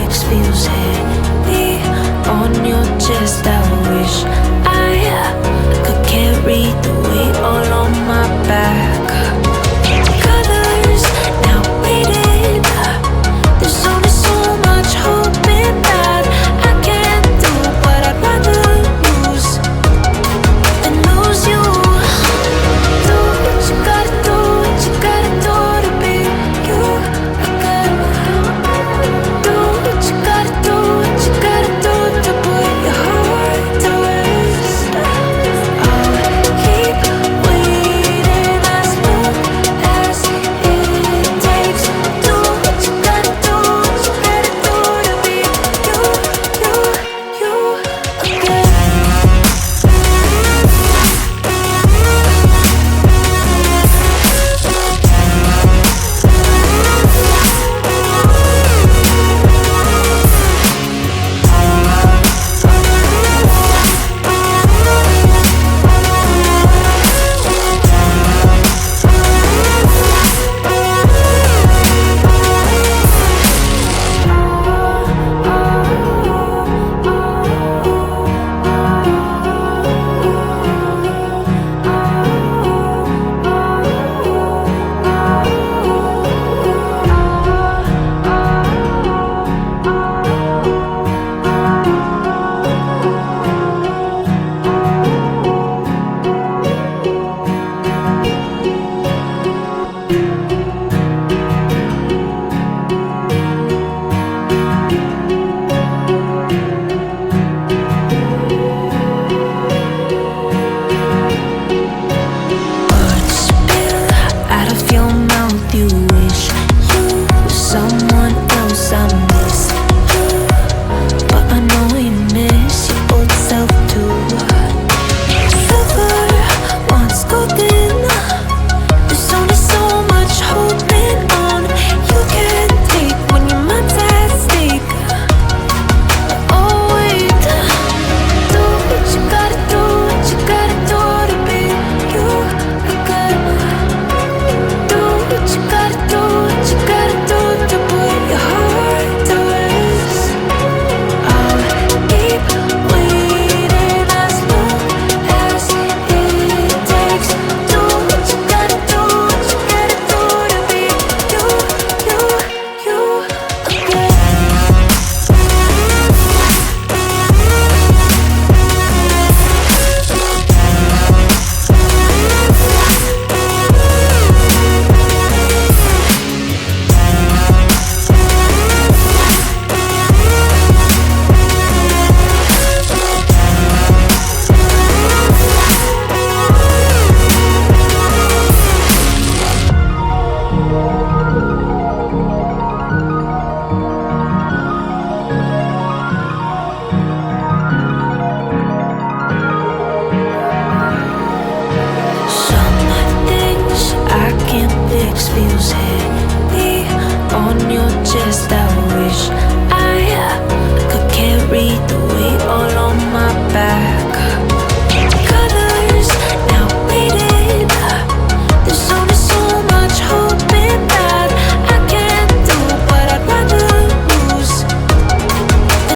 fix feels heavy on your chest. I wish I could carry the weight all on my back. Colors now faded. There's only so much hoping that I can do, but I'd rather lose than lose you. Do what you gotta do, what you gotta do to be you again. Do what you gotta do, what you gotta do to put your heart to rest. I'll keep waiting as long as it takes. Do what you gotta do, what you gotta do to be you again. Words spill out of your mouth. You wish you were someone else. I miss you, but I know you miss your old self too. Silver once golden. There's only so much holding on you can take when your mind's at stake. Oh wait, do what you gotta do, what you gotta do to be you again. Do what you gotta do, what you gotta do to put your heart to rest. I'll keep waiting as long as it takes. Do what you gotta do, what you gotta do to be you again. Some things I can't fix feels heavy on your chest. I